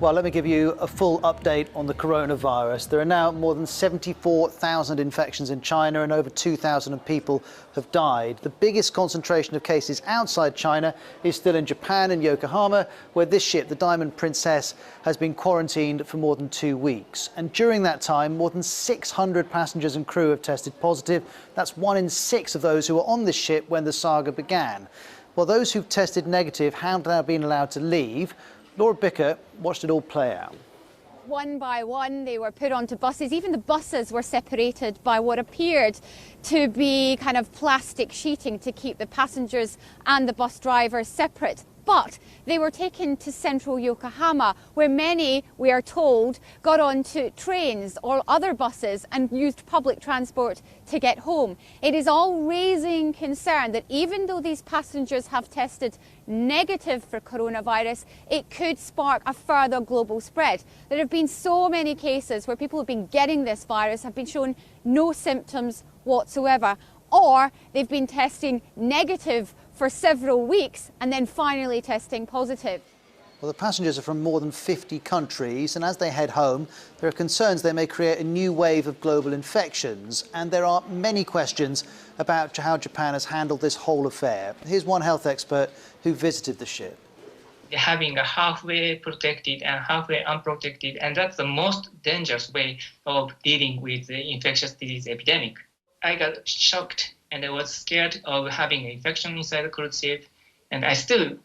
Well, let me give you a full update on the coronavirus. There are now more than 74,000 infections in China and over 2,000 people have died. The biggest concentration of cases outside China is still in Japan and Yokohama, where this ship, the Diamond Princess, has been quarantined for more than 2 weeks. And during that time, more than 600 passengers and crew have tested positive. That's 1 in 6 of those who were on this ship when the saga began. Well, those who've tested negative have now been allowed to leave. Laura Bicker watched it all play out. One by one, they were put onto buses. Even the buses were separated by what appeared to be kind of plastic sheeting to keep the passengers and the bus drivers separate. But they were taken to central Yokohama, where many, we are told, got onto trains or other buses and used public transport to get home. It is all raising concern that even though these passengers have tested negative for coronavirus, it could spark a further global spread. There have been so many cases where people have been getting this virus, have been shown no symptoms whatsoever, or they've been testing negative for several weeks and then finally testing positive. Well, the passengers are from more than 50 countries, and as they head home, there are concerns they may create a new wave of global infections. And there are many questions about how Japan has handled this whole affair. Here's one health expert who visited the ship. Having a halfway protected and halfway unprotected, and that's the most dangerous way of dealing with the infectious disease epidemic. I got shocked and I was scared of having an infection inside the cruise ship, and I still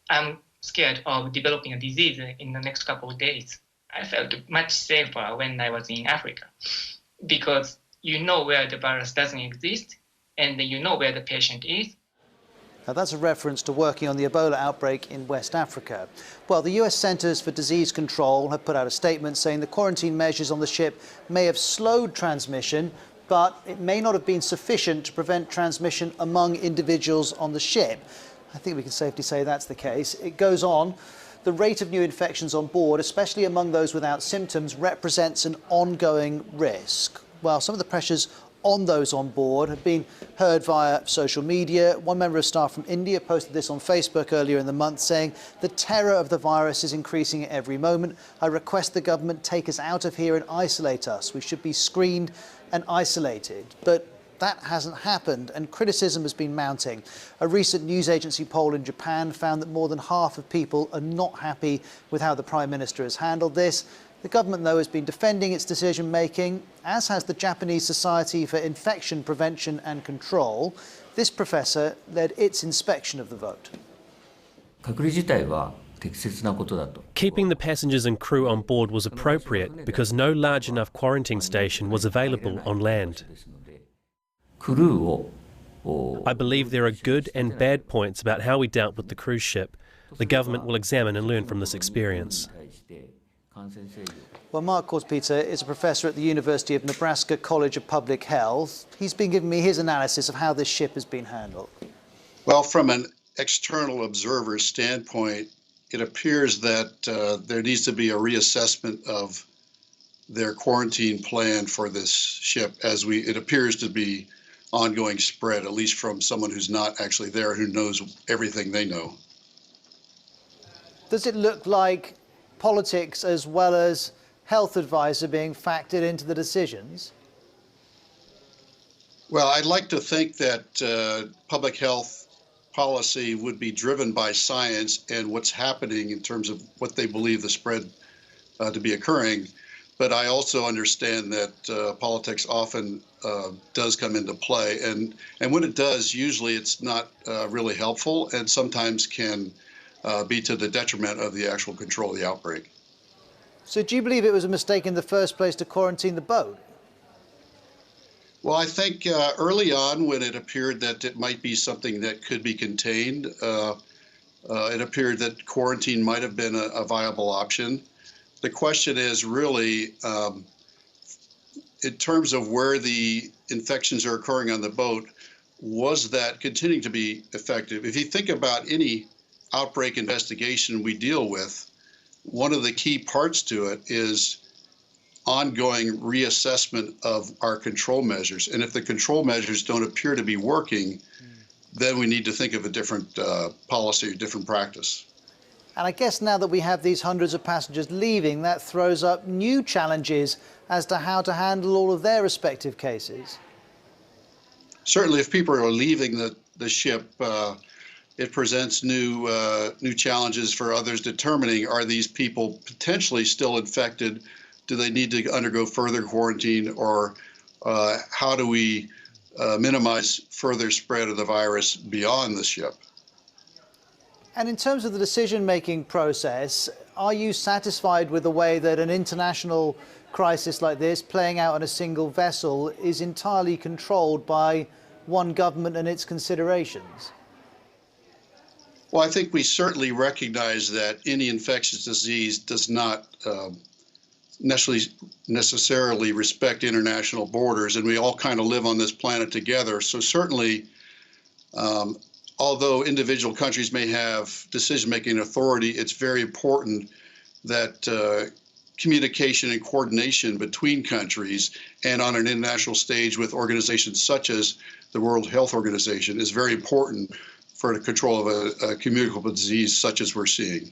am scared of developing a disease in the next couple of days. I felt much safer when I was in Africa because you know where the virus doesn't exist and you know where the patient is. Now, that's a reference to working on the Ebola outbreak in West Africa. Well, the US Centers for Disease Control have put out a statement saying the quarantine measures on the ship may have slowed transmission, but it may not have been sufficient to prevent transmission among individuals on the ship. I think we can safely say that's the case. It goes on. The rate of new infections on board, especially among those without symptoms, represents an ongoing risk. Well, some of the pressures on those on board have been heard via social media. One member of staff from India posted this on Facebook earlier in the month, saying the terror of the virus is increasing at every moment. I request the government take us out of here and isolate us. We should be screened and isolated. But that hasn't happened, and criticism has been mounting. A recent news agency poll in Japan found that more than half of people are not happy with how the Prime Minister has handled this. The government, though, has been defending its decision-making, as has the Japanese Society for Infection Prevention and Control. This professor led its inspection of the vote. Keeping the passengers and crew on board was appropriate because no large enough quarantine station was available on land. I believe there are good and bad points about how we dealt with the cruise ship. The government will examine and learn from this experience. Well, Mark Korspeter is a professor at the University of Nebraska College of Public Health. He's been giving me his analysis of how this ship has been handled. Well, from an external observer standpoint, it appears that there needs to be a reassessment of their quarantine plan for this ship, as it appears to be ongoing spread, at least from someone who's not actually there, who knows everything they know. Does it look like politics as well as health advice are being factored into the decisions? Well, I'd like to think that public health policy would be driven by science and what's happening in terms of what they believe the spread to be occurring. But I also understand that politics often does come into play. And when it does, usually it's not really helpful and sometimes can be to the detriment of the actual control of the outbreak. So do you believe it was a mistake in the first place to quarantine the boat? Well, I think early on, when it appeared that it might be something that could be contained, it appeared that quarantine might have been a viable option. The question is really, in terms of where the infections are occurring on the boat, was that continuing to be effective? If you think about any outbreak investigation we deal with, one of the key parts to it is ongoing reassessment of our control measures. And if the control measures don't appear to be working, then we need to think of a different policy or different practice. And I guess now that we have these hundreds of passengers leaving, that throws up new challenges as to how to handle all of their respective cases. Certainly, if people are leaving the ship, it presents new challenges for others determining, are these people potentially still infected? Do they need to undergo further quarantine, or how do we minimize further spread of the virus beyond the ship? And in terms of the decision-making process, are you satisfied with the way that an international crisis like this, playing out on a single vessel, is entirely controlled by one government and its considerations? Well, I think we certainly recognize that any infectious disease does not necessarily respect international borders, and we all kind of live on this planet together. So certainly, although individual countries may have decision-making authority, it's very important that communication and coordination between countries and on an international stage with organizations such as the World Health Organization is very important for the control of a communicable disease such as we're seeing.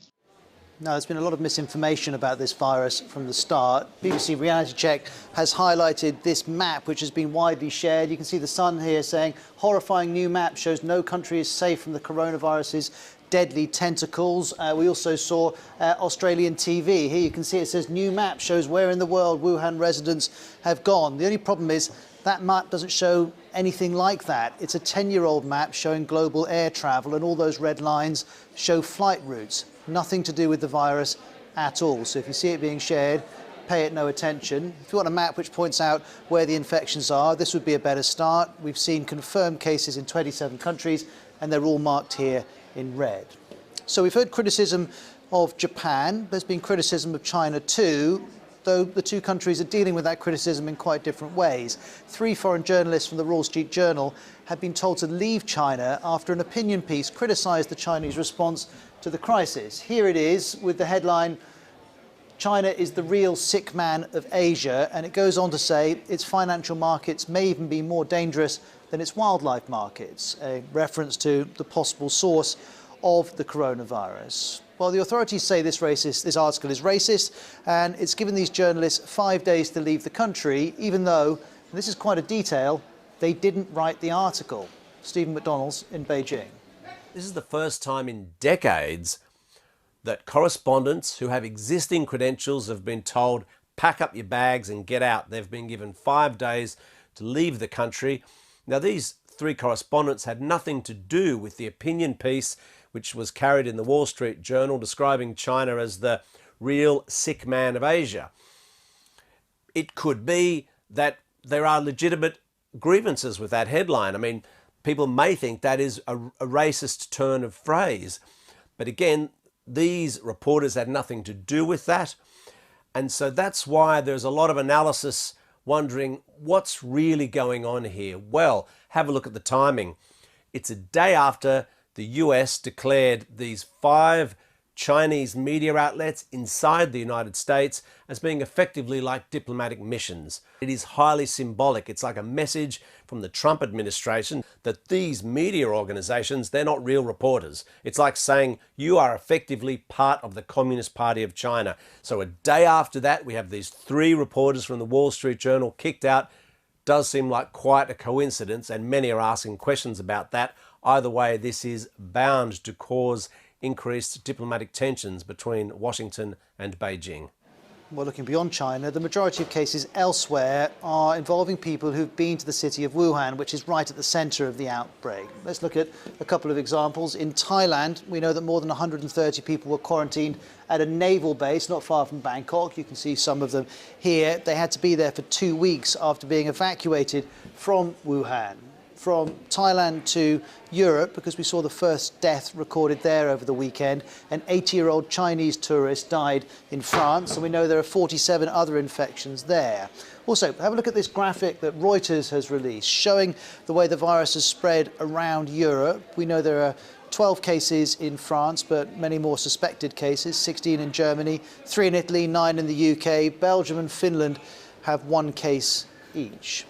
Now, there's been a lot of misinformation about this virus from the start. BBC Reality Check has highlighted this map, which has been widely shared. You can see the Sun here saying, horrifying new map shows no country is safe from the coronavirus's deadly tentacles. We also saw Australian TV. Here you can see it says, new map shows where in the world Wuhan residents have gone. The only problem is that map doesn't show anything like that. It's a 10-year-old map showing global air travel, and all those red lines show flight routes. Nothing to do with the virus at all. So if you see it being shared, pay it no attention. If you want a map which points out where the infections are, this would be a better start. We've seen confirmed cases in 27 countries, and they're all marked here in red. So we've heard criticism of Japan. There's been criticism of China too, though the two countries are dealing with that criticism in quite different ways. 3 foreign journalists from the Wall Street Journal have been told to leave China after an opinion piece criticised the Chinese response to the crisis. Here it is with the headline, China is the real sick man of Asia, and it goes on to say its financial markets may even be more dangerous than its wildlife markets, a reference to the possible source of the coronavirus. Well, the authorities say this article is racist, and it's given these journalists 5 days to leave the country, even though, and this is quite a detail, they didn't write the article. Stephen McDonald's in Beijing. This is the first time in decades that correspondents who have existing credentials have been told, pack up your bags and get out. They've been given 5 days to leave the country. Now, these 3 correspondents had nothing to do with the opinion piece which was carried in the Wall Street Journal describing China as the real sick man of Asia. It could be that there are legitimate grievances with that headline. I mean, people may think that is a racist turn of phrase. But again, these reporters had nothing to do with that. And so that's why there's a lot of analysis wondering what's really going on here. Well, have a look at the timing. It's a day after the US declared these 5 Chinese media outlets inside the United States as being effectively like diplomatic missions. It is highly symbolic. It's like a message from the Trump administration that these media organizations, they're not real reporters. It's like saying you are effectively part of the Communist Party of China. So a day after that, we have these 3 reporters from the Wall Street Journal kicked out. Does seem like quite a coincidence, and many are asking questions about that. Either way, this is bound to cause increased diplomatic tensions between Washington and Beijing. Well, looking beyond China, the majority of cases elsewhere are involving people who've been to the city of Wuhan, which is right at the centre of the outbreak. Let's look at a couple of examples. In Thailand, we know that more than 130 people were quarantined at a naval base not far from Bangkok. You can see some of them here. They had to be there for 2 weeks after being evacuated from Wuhan. From Thailand to Europe, because we saw the first death recorded there over the weekend. An 80-year-old Chinese tourist died in France, and we know there are 47 other infections there. Also, have a look at this graphic that Reuters has released, showing the way the virus has spread around Europe. We know there are 12 cases in France, but many more suspected cases, 16 in Germany, 3 in Italy, 9 in the UK. Belgium and Finland have 1 case each.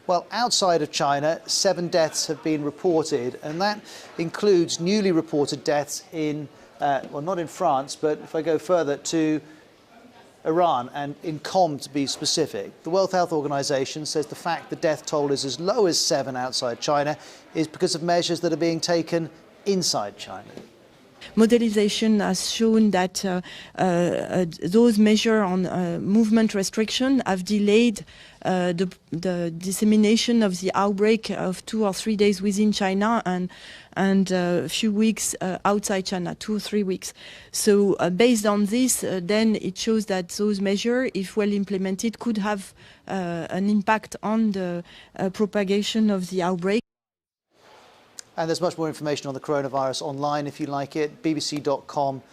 Well, outside of China, 7 deaths have been reported, and that includes newly reported deaths in well, not in France, but if I go further to Iran and in Qom to be specific. The World Health Organization says the fact the death toll is as low as 7 outside China is because of measures that are being taken inside China. Modelization has shown that those measures on movement restriction have delayed the dissemination of the outbreak of 2 or 3 days within China and a few weeks outside China, 2 or 3 weeks. So based on this, then it shows that those measures, if well implemented, could have an impact on the propagation of the outbreak. And there's much more information on the coronavirus online if you like it, bbc.com/news.